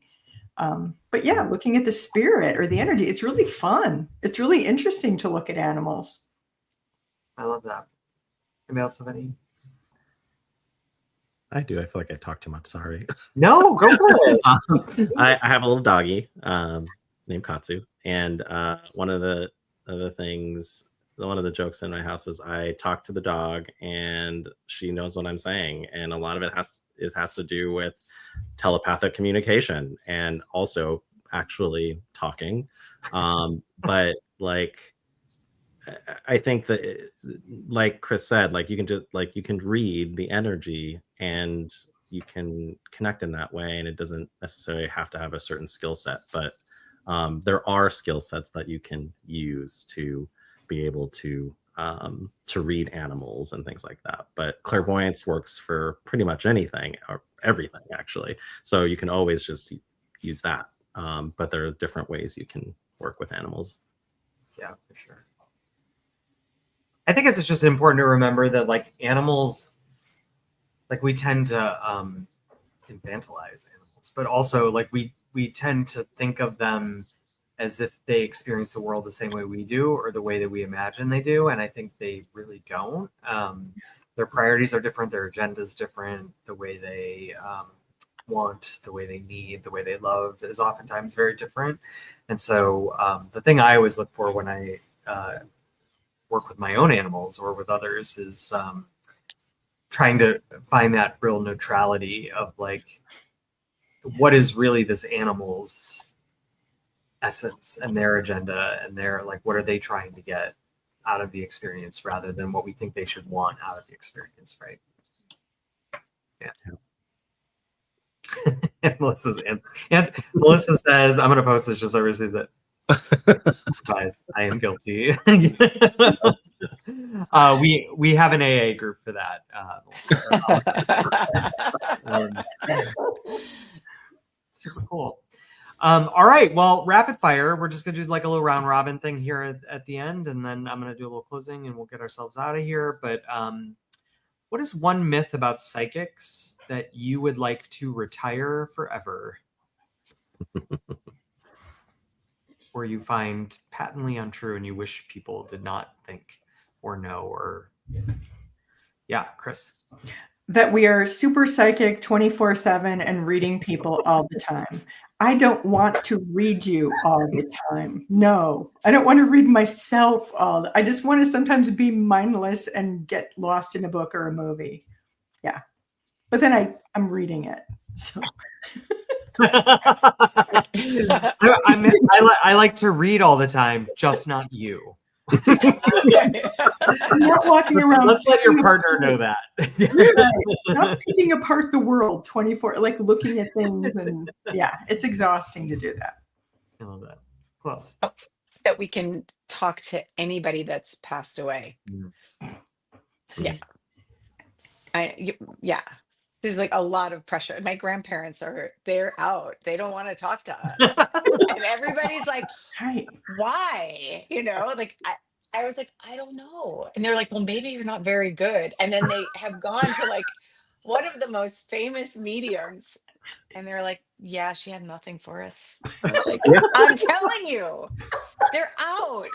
But yeah, looking at the spirit or the energy, it's really fun. It's really interesting to look at animals. I love that. Anybody else have any? I do. I feel like I talk too much. Sorry. No, go for it. I have a little doggy named Katsu, and one of the things one of the jokes in my house is I talk to the dog and she knows what I'm saying, and a lot of it has to do with telepathic communication and also actually talking. But like I think that, like Chris said, like you can read the energy and you can connect in that way, and it doesn't necessarily have to have a certain skill set, but there are skill sets that you can use to be able to read animals and things like that. But clairvoyance works for pretty much anything or everything, actually. So you can always just use that. But there are different ways you can work with animals. Yeah, for sure. I think it's just important to remember that like animals, like we tend to infantilize animals, but also like we tend to think of them as if they experience the world the same way we do or the way that we imagine they do, and I think they really don't. Their priorities are different, their agenda's different, the way they want, the way they need, the way they love is oftentimes very different. And so the thing I always look for when I work with my own animals or with others is trying to find that real neutrality of like, what is really this animal's essence and their agenda and their like, what are they trying to get out of the experience rather than what we think they should want out of the experience, right? Yeah. And Melissa says, I'm gonna post this just so everybody sees it. Guys, I am guilty. We have an AA group for that. Super cool. All right, well, rapid fire. We're just gonna do like a little round robin thing here at the end, and then I'm gonna do a little closing, and we'll get ourselves out of here. But what is one myth about psychics that you would like to retire forever? Or you find patently untrue and you wish people did not think or know or... Yeah, Chris. That we are super psychic 24/7 and reading people all the time. I don't want to read you all the time. No, I don't want to read myself I just want to sometimes be mindless and get lost in a book or a movie. Yeah. But then I'm reading it. So I like to read all the time, just not you. I'm not walking around. Let's let your partner know that. Not picking apart the world 24, like looking at things, and yeah, it's exhausting to do that. I love that. Who else? That we can talk to anybody that's passed away. Yeah. Yeah. There's like a lot of pressure. My grandparents they're out. They don't want to talk to us. And everybody's like, Right. Why? Like I was like, I don't know. And they're like, well, maybe you're not very good. And then they have gone to like one of the most famous mediums. And they're like, yeah, she had nothing for us. Like, I'm telling you, they're out.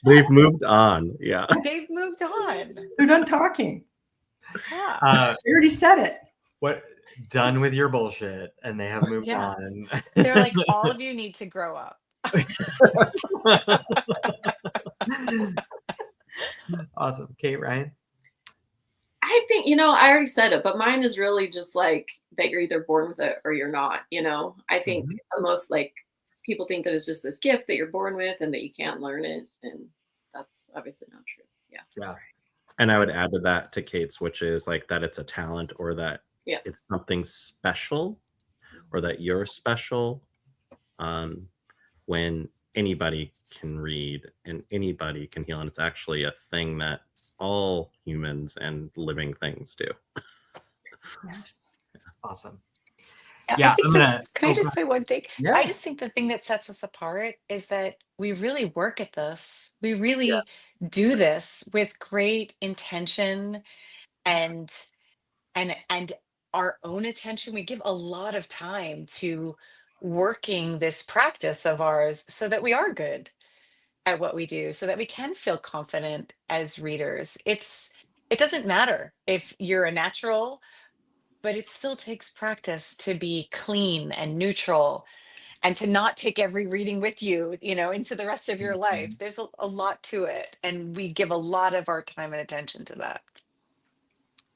They've moved on. Yeah. They've moved on. They're done talking. Yeah. You already said it. What? Done with your bullshit, and they have moved on. They're like, all of you need to grow up. Awesome. Kate, Ryan? I think, I already said it, but mine is really just like that you're either born with it or you're not, I think most like people think that it's just this gift that you're born with and that you can't learn it. And that's obviously not true. Yeah. Yeah. And I would add to that to Kate's, which is like that it's a talent or that it's something special or that you're special. When anybody can read and anybody can heal. And it's actually a thing that all humans and living things do. Yes. Awesome. Yeah. Can I just say one thing? Yeah. I just think the thing that sets us apart is that we really work at this. We really do this with great intention and our own attention. We give a lot of time to working this practice of ours so that we are good at what we do, so that we can feel confident as readers. It doesn't matter if you're a natural, but it still takes practice to be clean and neutral and to not take every reading with you, into the rest of your life. There's a lot to it, and we give a lot of our time and attention to that.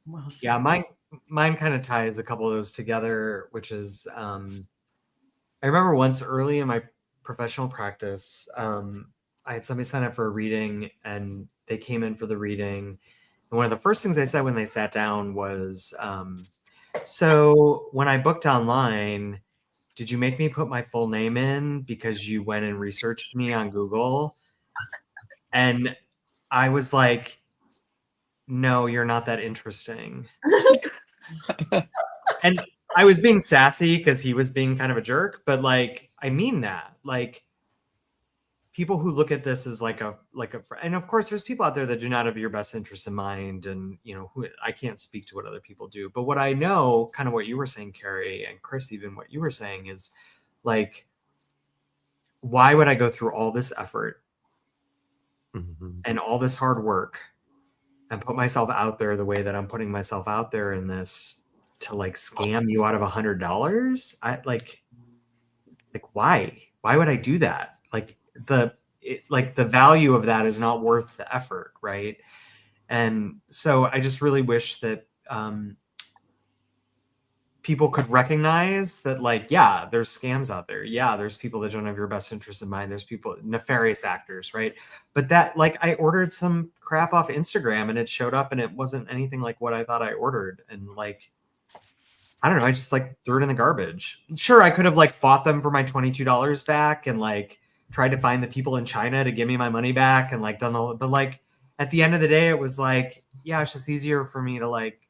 Well said. Yeah, mine kind of ties a couple of those together, which is I remember once early in my professional practice, I had somebody sign up for a reading, and they came in for the reading. And one of the first things they said when they sat down was, so when I booked online, did you make me put my full name in because you went and researched me on Google? And I was like, no, you're not that interesting. And I was being sassy because he was being kind of a jerk, but like, I mean that. Like, people who look at this as and of course there's people out there that do not have your best interest in mind, and who I can't speak to what other people do, but what I know, kind of what you were saying, Carrie, and Chris, even what you were saying, is like, why would I go through all this effort and all this hard work and put myself out there the way that I'm putting myself out there in this to like scam you out of $100? I like why would I do that? Like the value of that is not worth the effort, right? And so I just really wish that people could recognize that, like, yeah, there's scams out there. Yeah, there's people that don't have your best interest in mind. There's people, nefarious actors, right? But that, like, I ordered some crap off Instagram and it showed up and it wasn't anything like what I thought I ordered. And like, I don't know, I just like threw it in the garbage. Sure, I could have like fought them for my $22 back and like tried to find the people in China to give me my money back and like done the, but like at the end of the day, it was like, yeah, it's just easier for me to like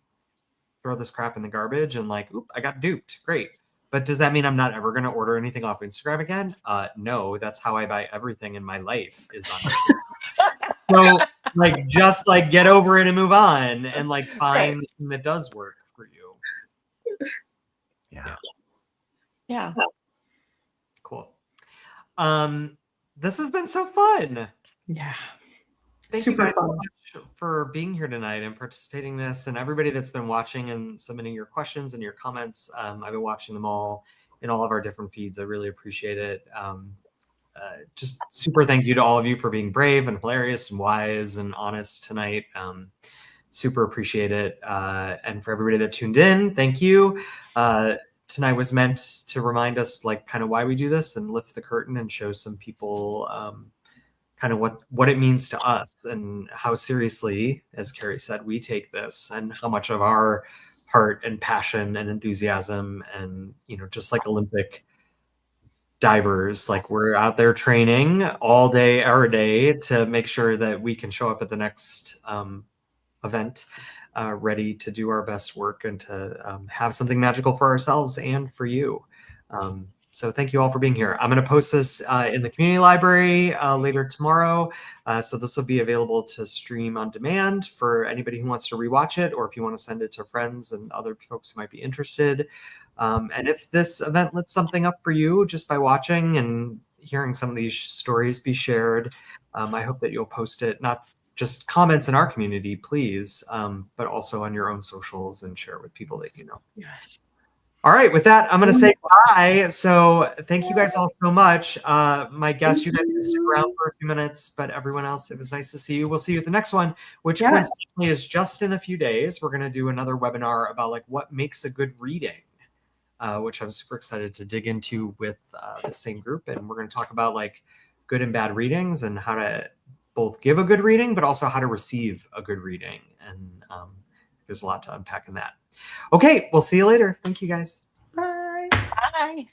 throw this crap in the garbage and like, oop, I got duped. Great. But does that mean I'm not ever going to order anything off Instagram again? No, that's how I buy everything in my life, is on Instagram. So like, just like get over it and move on and like find the thing that does work for you. Yeah. Cool. This has been so fun. Yeah. Thank you guys so much for being here tonight and participating in this, and everybody that's been watching and submitting your questions and your comments. I've been watching them all in all of our different feeds. I really appreciate it. Just super thank you to all of you for being brave and hilarious and wise and honest tonight. Super appreciate it. And for everybody that tuned in, thank you. Tonight was meant to remind us like kind of why we do this and lift the curtain and show some people kind of what it means to us and how seriously, as Carrie said, we take this, and how much of our heart and passion and enthusiasm, and just like Olympic divers, like we're out there training all day, every day, to make sure that we can show up at the next event ready to do our best work and to have something magical for ourselves and for you. So thank you all for being here. I'm going to post this in the community library later tomorrow. So this will be available to stream on demand for anybody who wants to rewatch it, or if you want to send it to friends and other folks who might be interested. And if this event lit something up for you just by watching and hearing some of these stories be shared, I hope that you'll post it, not just comments in our community, please, but also on your own socials and share it with people that you know. Yes. All right, with that, I'm going to say bye. So thank you guys all so much. My guests, you guys can stick around for a few minutes, but everyone else, it was nice to see you. We'll see you at the next one, which coincidentally is just in a few days. We're going to do another webinar about like what makes a good reading, which I'm super excited to dig into with the same group. And we're going to talk about like good and bad readings and how to both give a good reading, but also how to receive a good reading. And there's a lot to unpack in that. Okay, we'll see you later. Thank you guys. Bye. Bye.